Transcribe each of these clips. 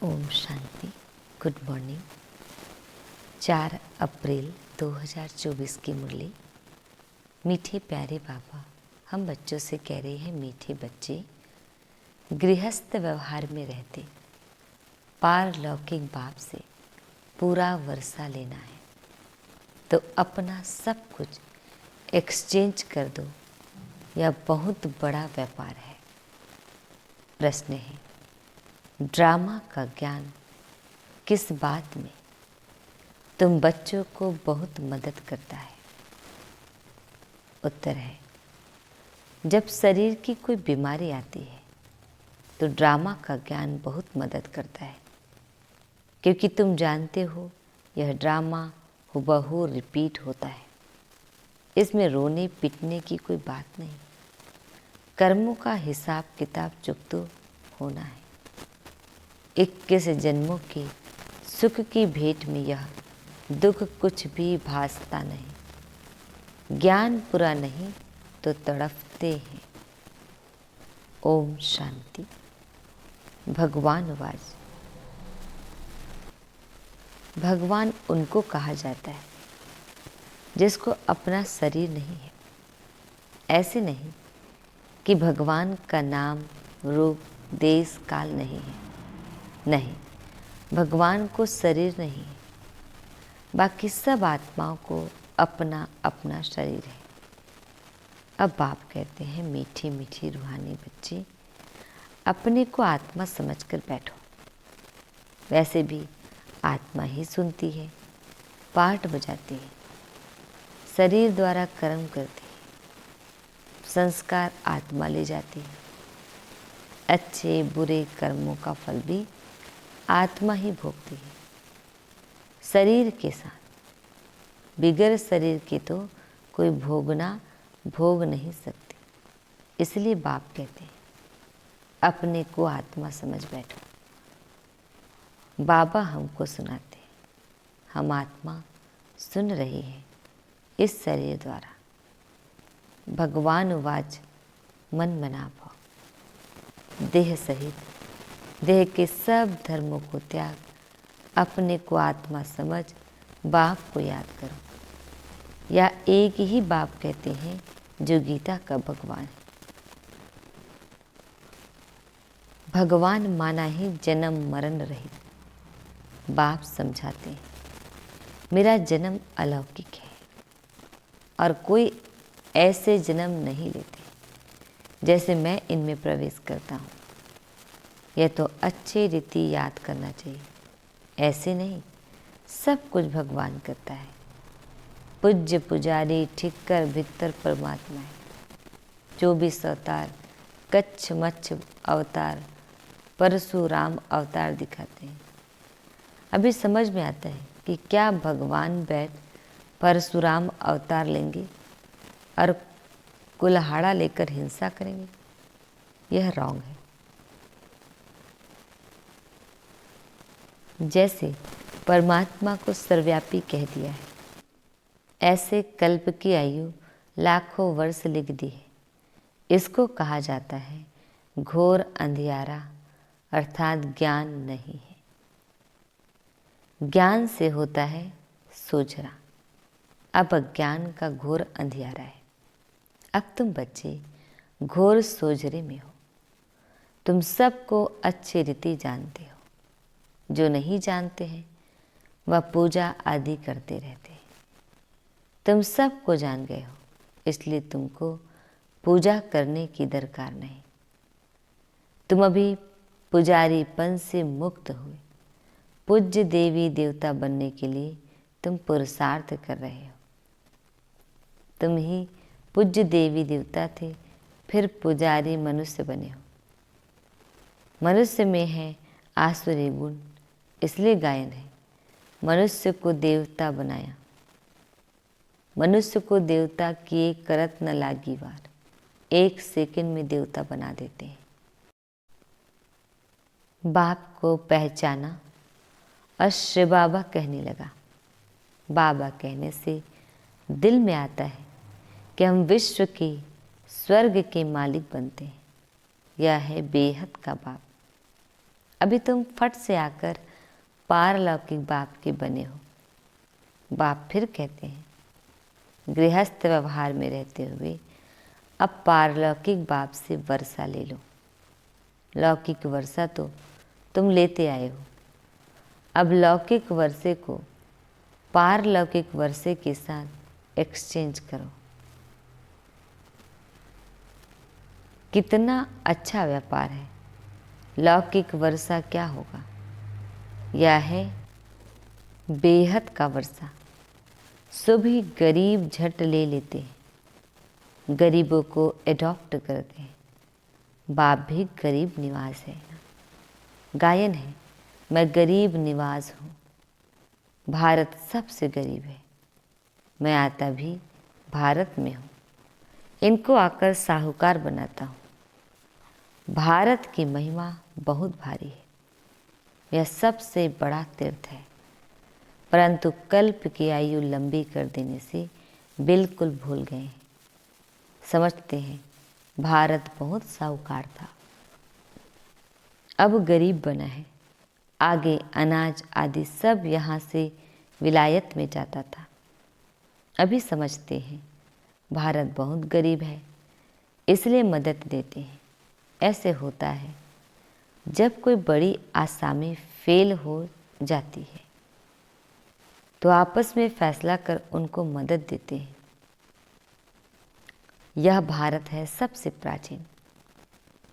Om Shanti. Good morning. 4 अप्रैल 2024 की मुरली। मीठे प्यारे बाबा, हम बच्चों से कह रहे हैं, मीठे बच्चे, गृहस्थ व्यवहार में रहते पारलौकिक बाप से पूरा वर्षा लेना है तो अपना सब कुछ एक्सचेंज कर दो, यह बहुत बड़ा व्यापार है। प्रश्न है, ड्रामा का ज्ञान किस बात में तुम बच्चों को बहुत मदद करता है? उत्तर है, जब शरीर की कोई बीमारी आती है तो ड्रामा का ज्ञान बहुत मदद करता है, क्योंकि तुम जानते हो यह ड्रामा हुबहू रिपीट होता है। इसमें रोने पीटने की कोई बात नहीं। कर्मों का हिसाब किताब चुकता होना है। 21 जन्मों के सुख की भेंट में यह दुख कुछ भी भासता नहीं। ज्ञान पूरा नहीं तो तड़पते हैं। ओम शांति। भगवान वाज। भगवान उनको कहा जाता है जिसको अपना शरीर नहीं है। ऐसे नहीं कि भगवान का नाम, रूप, देश, काल नहीं है। नहीं, भगवान को शरीर नहीं है। बाकी सब आत्माओं को अपना अपना शरीर है। अब बाप कहते हैं, मीठी मीठी रूहानी बच्चे, अपने को आत्मा समझकर बैठो। वैसे भी आत्मा ही सुनती है, पाठ बजाती है, शरीर द्वारा कर्म करती है, संस्कार आत्मा ले जाती है। अच्छे बुरे कर्मों का फल भी आत्मा ही भोगती है, शरीर के साथ। बिगर शरीर के तो कोई भोग नहीं सकती। इसलिए बाप कहते हैं, अपने को आत्मा समझ बैठो। बाबा हमको सुनाते हैं, हम आत्मा सुन रहे हैं इस शरीर द्वारा। भगवान वाच मन मना भाव। देह सहित देह के सब धर्मों को त्याग, अपने को आत्मा समझ बाप को याद करो। या एक ही बाप कहते हैं जो गीता का भगवान है। भगवान माना ही जन्म मरण रहित। बाप समझाते हैं, मेरा जन्म अलौकिक है और कोई ऐसे जन्म नहीं लेते जैसे मैं इनमें प्रवेश करता हूँ। यह तो अच्छी रीति याद करना चाहिए। ऐसे नहीं, सब कुछ भगवान करता है। पूज्य पुजारी ठिक्कर भीतर परमात्मा है। 24 अवतार, कच्छ मच्छ अवतार, परशुराम अवतार दिखाते हैं। अभी समझ में आता है कि क्या भगवान बैठ परशुराम अवतार लेंगे और कुल्हाड़ा लेकर हिंसा करेंगे? यह रॉन्ग है। जैसे परमात्मा को सर्वव्यापी कह दिया है, ऐसे कल्प की आयु लाखों वर्ष लिख दी है। इसको कहा जाता है घोर अंधियारा, अर्थात ज्ञान नहीं है। ज्ञान से होता है सोझरा। अब अज्ञान का घोर अंधियारा है। अब तुम बच्चे घोर सोझरे में हो। तुम सबको अच्छी रीति जानते हो। जो नहीं जानते हैं वह पूजा आदि करते रहते हैं। तुम सबको जान गए हो, इसलिए तुमको पूजा करने की दरकार नहीं। तुम अभी पुजारीपन से मुक्त हुए। पूज्य देवी देवता बनने के लिए तुम पुरुषार्थ कर रहे हो। तुम ही पूज्य देवी देवता थे, फिर पुजारी मनुष्य बने हो। मनुष्य में है आसुरी गुण, इसलिए गायन है, मनुष्य को देवता बनाया। मनुष्य को देवता किए करत न लागी वार। 1 सेकंड में देवता बना देते हैं। बाप को पहचाना और श्री बाबा कहने लगा। बाबा कहने से दिल में आता है कि हम विश्व के, स्वर्ग के मालिक बनते हैं। यह है बेहद का बाप। अभी तुम फट से आकर पारलौकिक बाप के बने हो। बाप फिर कहते हैं, गृहस्थ व्यवहार में रहते हुए अब पारलौकिक बाप से वर्षा ले लो। लौकिक वर्षा तो तुम लेते आए हो, अब लौकिक वर्षे को पारलौकिक वर्षे के साथ एक्सचेंज करो। कितना अच्छा व्यापार है। लौकिक वर्षा क्या होगा? यह है बेहद का वर्षा। सभी गरीब झट ले लेते हैं, गरीबों को एडॉप्ट करते हैं। बाप भी गरीब निवास है। गायन है, मैं गरीब निवास हूँ। भारत सबसे गरीब है, मैं आता भी भारत में हूँ। इनको आकर साहूकार बनाता हूँ। भारत की महिमा बहुत भारी है, यह सबसे बड़ा तीर्थ है। परंतु कल्प की आयु लंबी कर देने से बिल्कुल भूल गए हैं। समझते हैं भारत बहुत साहूकार था, अब गरीब बना है। आगे अनाज आदि सब यहाँ से विलायत में जाता था। अभी समझते हैं भारत बहुत गरीब है, इसलिए मदद देते हैं। ऐसे होता है जब कोई बड़ी आसामी फेल हो जाती है तो आपस में फैसला कर उनको मदद देते हैं। यह भारत है सबसे प्राचीन।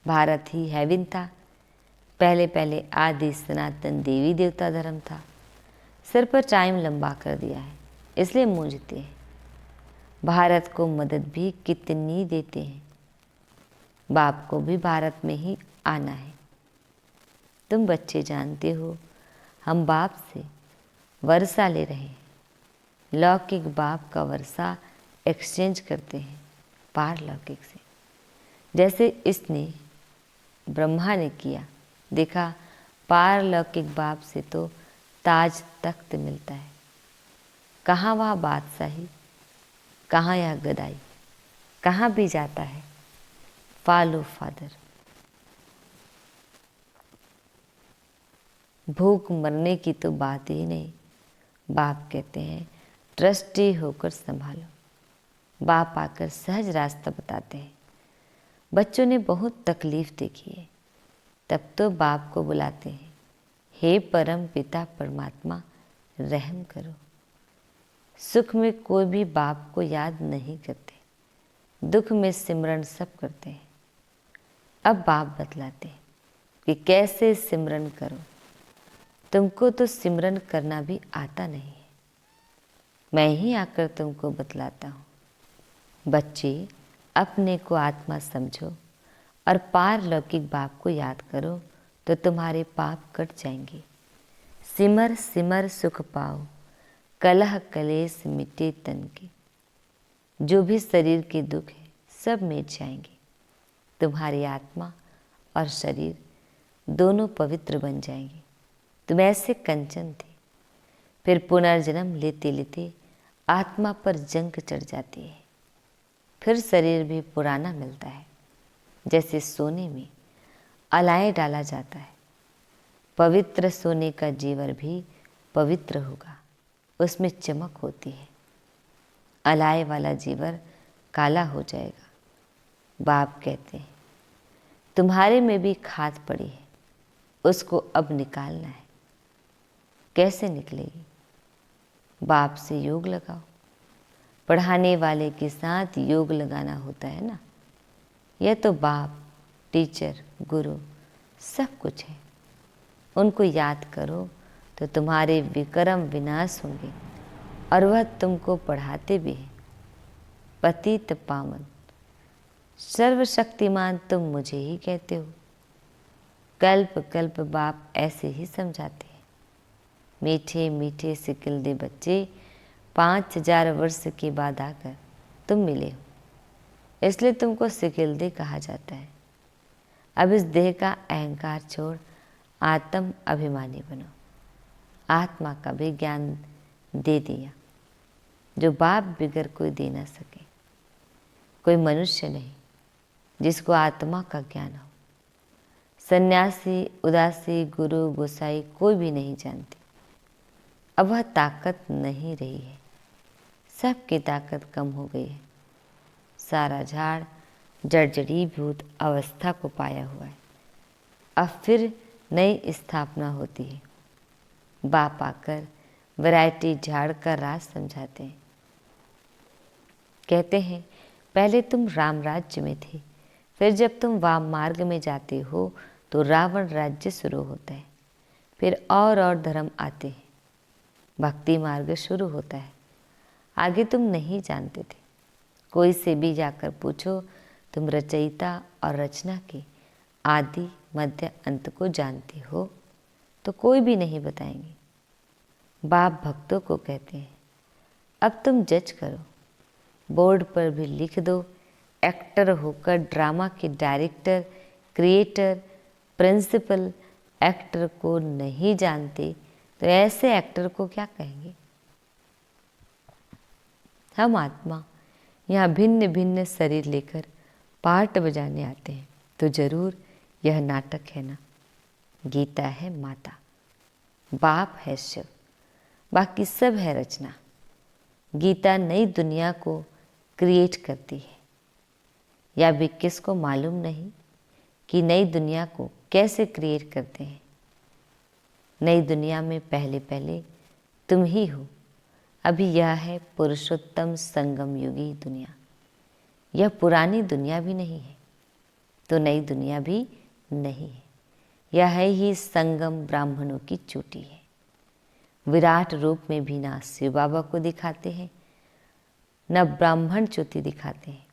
भारत ही हेवन था। पहले पहले आदि सनातन देवी देवता धर्म था। सिर पर टाइम लंबा कर दिया है, इसलिए मूंझते हैं। भारत को मदद भी कितनी देते हैं। बाप को भी भारत में ही आना है। तुम बच्चे जानते हो हम बाप से वर्षा ले रहे हैं। लौकिक बाप का वर्षा एक्सचेंज करते हैं पारलौकिक से, जैसे इसने ब्रह्मा ने किया। देखा पारलौकिक बाप से तो ताज तख्त मिलता है। कहाँ वह बादशाही, कहाँ यह गदाई, कहाँ भी जाता है फॉलो फादर। भूख मरने की तो बात ही नहीं। बाप कहते हैं ट्रस्टी होकर संभालो। बाप आकर सहज रास्ता बताते हैं। बच्चों ने बहुत तकलीफ देखी है, तब तो बाप को बुलाते हैं, हे परम पिता परमात्मा रहम करो। सुख में कोई भी बाप को याद नहीं करते, दुख में सिमरन सब करते हैं। अब बाप बतलाते हैं कि कैसे सिमरन करो। तुमको तो सिमरन करना भी आता नहीं है, मैं ही आकर तुमको बतलाता हूँ। बच्चे अपने को आत्मा समझो और पारलौकिक बाप को याद करो तो तुम्हारे पाप कट जाएंगे। सिमर सिमर सुख पाओ, कलह कलेश मिटे तन के। जो भी शरीर के दुख है सब मिट जाएंगे। तुम्हारी आत्मा और शरीर दोनों पवित्र बन जाएंगे। तुम ऐसे कंचन थे, फिर पुनर्जन्म लेते लेते आत्मा पर जंग चढ़ जाती है। फिर शरीर भी पुराना मिलता है, जैसे सोने में अलाय डाला जाता है। पवित्र सोने का जीवर भी पवित्र होगा, उसमें चमक होती है। अलाय वाला जीवर काला हो जाएगा। बाप कहते हैं तुम्हारे में भी खाद पड़ी है, उसको अब निकालना है। कैसे निकलेगी? बाप से योग लगाओ। पढ़ाने वाले के साथ योग लगाना होता है ना। यह तो बाप, टीचर, गुरु सब कुछ है। उनको याद करो तो तुम्हारे विक्रम विनाश होंगे और वह तुमको पढ़ाते भी हैं। पतित पावन सर्वशक्तिमान तुम मुझे ही कहते हो। कल्प कल्प बाप ऐसे ही समझाते हैं। मीठे मीठे सिकिलदे बच्चे 5000 वर्ष के बाद आकर तुम मिले हो, इसलिए तुमको सिकिलदे कहा जाता है। अब इस देह का अहंकार छोड़ आत्म अभिमानी बनो। आत्मा का भी ज्ञान दे दिया जो बाप बिगर कोई दे ना सके। कोई मनुष्य नहीं जिसको आत्मा का ज्ञान हो। सन्यासी, उदासी, गुरु, गोसाई कोई भी नहीं जानती। अब वह ताकत नहीं रही है, सबकी ताकत कम हो गई है। सारा झाड़ जर्जरीभूत अवस्था को पाया हुआ है। अब फिर नई स्थापना होती है। बाप आकर वैरायटी झाड़ का राज समझाते हैं। कहते हैं पहले तुम राम राज्य में थे, फिर जब तुम वाम मार्ग में जाते हो तो रावण राज्य शुरू होता है, फिर और धर्म आते हैं, भक्ति मार्ग शुरू होता है। आगे तुम नहीं जानते थे। कोई से भी जाकर पूछो तुम रचयिता और रचना के आदि मध्य अंत को जानते हो, तो कोई भी नहीं बताएंगे। बाप भक्तों को कहते हैं अब तुम जज करो, बोर्ड पर भी लिख दो, एक्टर होकर ड्रामा के डायरेक्टर, क्रिएटर, प्रिंसिपल एक्टर को नहीं जानते तो ऐसे एक्टर को क्या कहेंगे। हम आत्मा यहाँ भिन्न भिन्न शरीर लेकर पार्ट बजाने आते हैं, तो जरूर यह नाटक है ना। गीता है माता, बाप है शिव, बाकी सब है रचना। गीता नई दुनिया को क्रिएट करती है, या भी किसको मालूम नहीं कि नई दुनिया को कैसे क्रिएट करते हैं। नई दुनिया में पहले पहले तुम ही हो। अभी यह है पुरुषोत्तम संगम युगी दुनिया। यह पुरानी दुनिया भी नहीं है तो नई दुनिया भी नहीं है। यह है ही संगम ब्राह्मणों की चोटी है। विराट रूप में भी ना शिव बाबा को दिखाते हैं, न ब्राह्मण चोटी दिखाते हैं।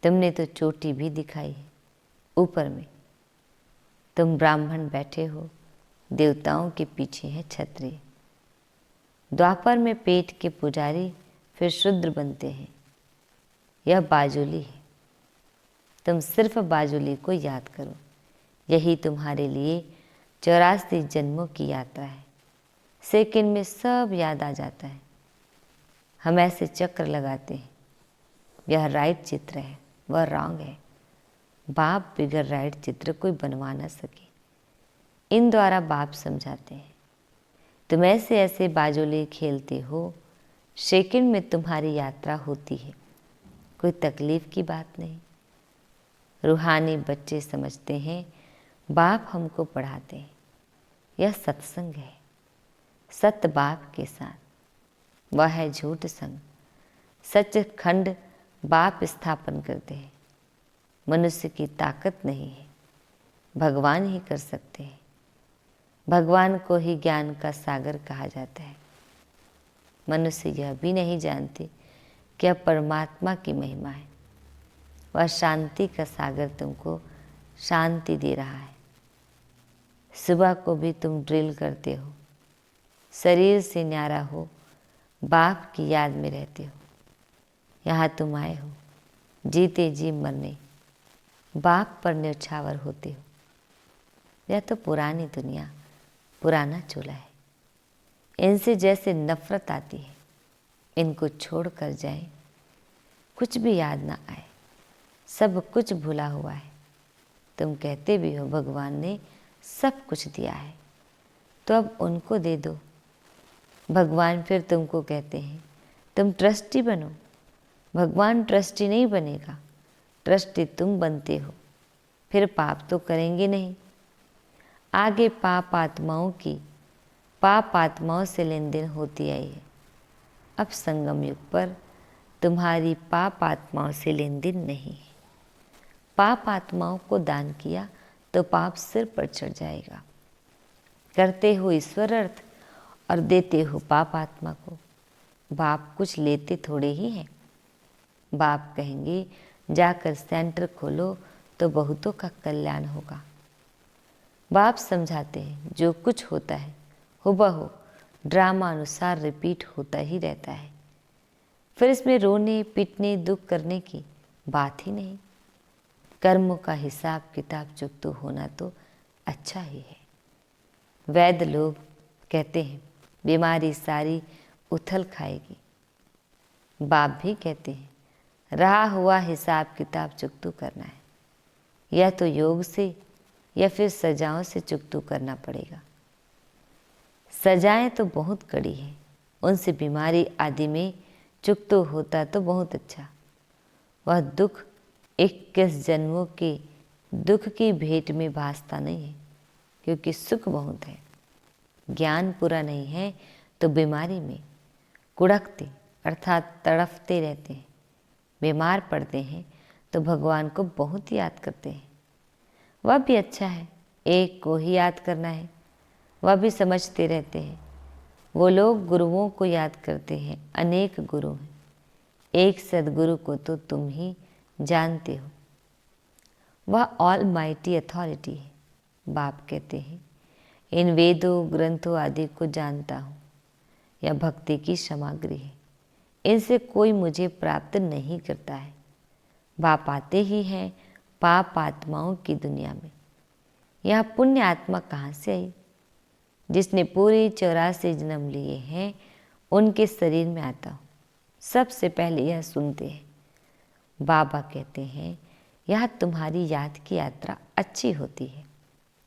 तुमने तो चोटी भी दिखाई है ऊपर में। तुम ब्राह्मण बैठे हो, देवताओं के पीछे है क्षत्रिय। द्वापर में पेट के पुजारी फिर शूद्र बनते हैं। यह बाजुली है। तुम सिर्फ बाजुली को याद करो, यही तुम्हारे लिए 84 जन्मों की यात्रा है। सेकंड में सब याद आ जाता है। हम ऐसे चक्र लगाते हैं, यह राइट चित्र है, वह रॉन्ग है। बाप बिगड़ राइट चित्र कोई बनवा न सके। इन द्वारा बाप समझाते हैं तुम ऐसे ऐसे बाजुले खेलते हो, सेकंड में तुम्हारी यात्रा होती है, कोई तकलीफ की बात नहीं। रूहानी बच्चे समझते हैं बाप हमको पढ़ाते हैं, यह सत्संग है। सत्य बाप के साथ, वह है झूठ संग। सचखंड बाप स्थापन करते हैं। मनुष्य की ताकत नहीं है, भगवान ही कर सकते हैं। भगवान को ही ज्ञान का सागर कहा जाता है। मनुष्य यह भी नहीं जानते कि अब परमात्मा की महिमा है। वह शांति का सागर तुमको शांति दे रहा है। सुबह को भी तुम ड्रिल करते हो, शरीर से न्यारा हो, बाप की याद में रहते हो। यहाँ तुम आए हो जीते जी मरने, बाप पर न्यौछावर होते हो। यह तो पुरानी दुनिया, पुराना चूल्हा है। इनसे जैसे नफरत आती है, इनको छोड़ कर जाए, कुछ भी याद ना आए, सब कुछ भूला हुआ है। तुम कहते भी हो भगवान ने सब कुछ दिया है, तो अब उनको दे दो। भगवान फिर तुमको कहते हैं तुम ट्रस्टी बनो। भगवान ट्रस्टी नहीं बनेगा, ट्रस्टी तुम बनते हो। फिर पाप तो करेंगे नहीं। आगे पाप आत्माओं से लेन देन होती आई है। अब संगम युग पर तुम्हारी पाप आत्माओं से लेन देन नहीं है। पाप आत्माओं को दान किया तो पाप सिर पर चढ़ जाएगा। करते हो ईश्वर अर्थ और देते हो पाप आत्मा को। बाप कुछ लेते थोड़े ही हैं। बाप कहेंगे जाकर सेंटर खोलो तो बहुतों का कल्याण होगा। बाप समझाते हैं जो कुछ होता है हुबहू ड्रामा अनुसार रिपीट होता ही रहता है। फिर इसमें रोने पीटने दुख करने की बात ही नहीं। कर्मों का हिसाब किताब चुकता होना तो अच्छा ही है। वैद्य लोग कहते हैं बीमारी सारी उथल खाएगी। बाप भी कहते हैं रहा हुआ हिसाब किताब चुकता करना है। यह तो योग से या फिर सजाओं से चुकतू करना पड़ेगा। सजाएं तो बहुत कड़ी हैं, उनसे बीमारी आदि में चुकतू होता तो बहुत अच्छा। वह दुख 21 जन्मों के दुख की भेंट में भासता नहीं है, क्योंकि सुख बहुत है। ज्ञान पूरा नहीं है तो बीमारी में कुड़कते अर्थात तड़फते रहते हैं। बीमार पड़ते हैं तो भगवान को बहुत याद करते हैं। वह भी अच्छा है, एक को ही याद करना है, वह भी समझते रहते हैं। वो लोग गुरुओं को याद करते हैं, अनेक गुरु हैं, एक सदगुरु को तो तुम ही जानते हो। वह ऑल माइटी अथॉरिटी है। बाप कहते हैं, इन वेदों ग्रंथों आदि को जानता हूँ, यह भक्ति की सामग्री है, इनसे कोई मुझे प्राप्त नहीं करता है। बाप आते ही हैं पाप आत्माओं की दुनिया में। यह पुण्य आत्मा कहाँ से आई? जिसने पूरे 84 जन्म लिए हैं उनके शरीर में आता हूँ। सबसे पहले यह सुनते हैं। बाबा कहते हैं, यह तुम्हारी याद की यात्रा अच्छी होती है।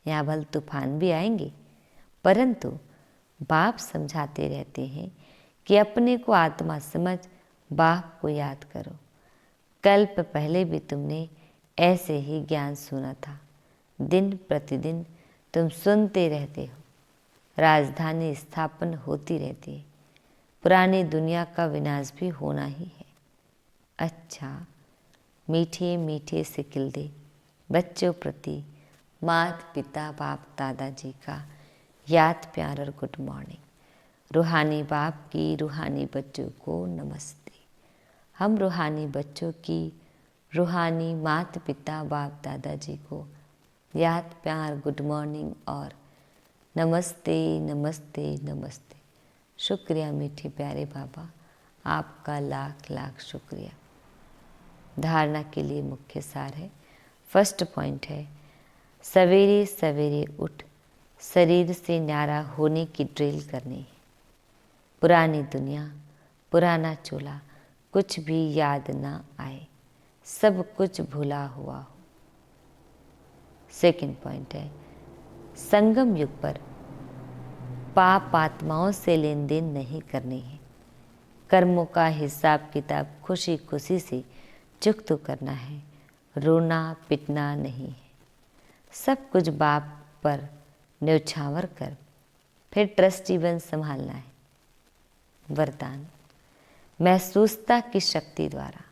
यहाँ भल तूफान भी आएंगे, परंतु बाप समझाते रहते हैं कि अपने को आत्मा समझ बाप को याद करो। कल्प पहले भी तुमने ऐसे ही ज्ञान सुना था। दिन प्रतिदिन तुम सुनते रहते हो। राजधानी स्थापन होती रहती है। पुरानी दुनिया का विनाश भी होना ही है। अच्छा, मीठे मीठे से किल्दे बच्चों प्रति माता पिता बाप दादाजी का याद प्यार और गुड मॉर्निंग। रूहानी बाप की रूहानी बच्चों को नमस्ते। हम रूहानी बच्चों की रूहानी माता पिता बाप दादाजी को याद प्यार गुड मॉर्निंग और नमस्ते नमस्ते नमस्ते। शुक्रिया मीठे प्यारे बाबा, आपका लाख लाख शुक्रिया। धारणा के लिए मुख्य सार है। फर्स्ट पॉइंट है, सवेरे सवेरे उठ शरीर से न्यारा होने की ड्रिल करनी है। पुरानी दुनिया, पुराना चूल्हा, कुछ भी याद ना आए, सब कुछ भुला हुआ हो। सेकंड पॉइंट है, संगम युग पर पाप आत्माओं से लेन देन नहीं करनी है। कर्मों का हिसाब किताब खुशी खुशी से चुकता करना है। रोना पिटना नहीं है। सब कुछ बाप पर न्यौछावर कर फिर ट्रस्ट जीवन संभालना है। वरदान, महसूसता की शक्ति द्वारा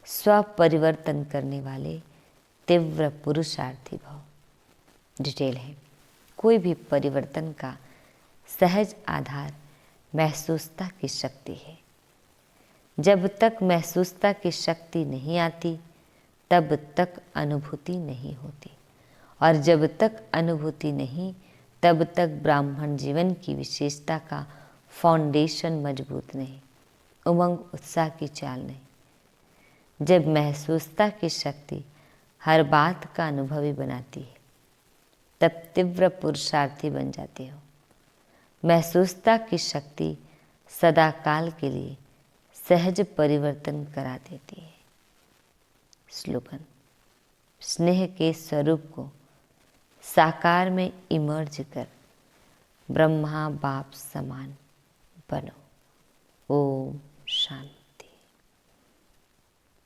स्व परिवर्तन करने वाले तीव्र पुरुषार्थी भाव। डिटेल है, कोई भी परिवर्तन का सहज आधार महसूसता की शक्ति है। जब तक महसूसता की शक्ति नहीं आती तब तक अनुभूति नहीं होती, और जब तक अनुभूति नहीं तब तक ब्राह्मण जीवन की विशेषता का फाउंडेशन मजबूत नहीं, उमंग उत्साह की चाल नहीं। जब महसूसता की शक्ति हर बात का अनुभवी बनाती है तब तीव्र पुरुषार्थी बन जाते हो। महसूसता की शक्ति सदा काल के लिए सहज परिवर्तन करा देती है। स्लोगन, स्नेह के स्वरूप को साकार में इमर्ज कर ब्रह्मा बाप समान बनो। ओम शांति।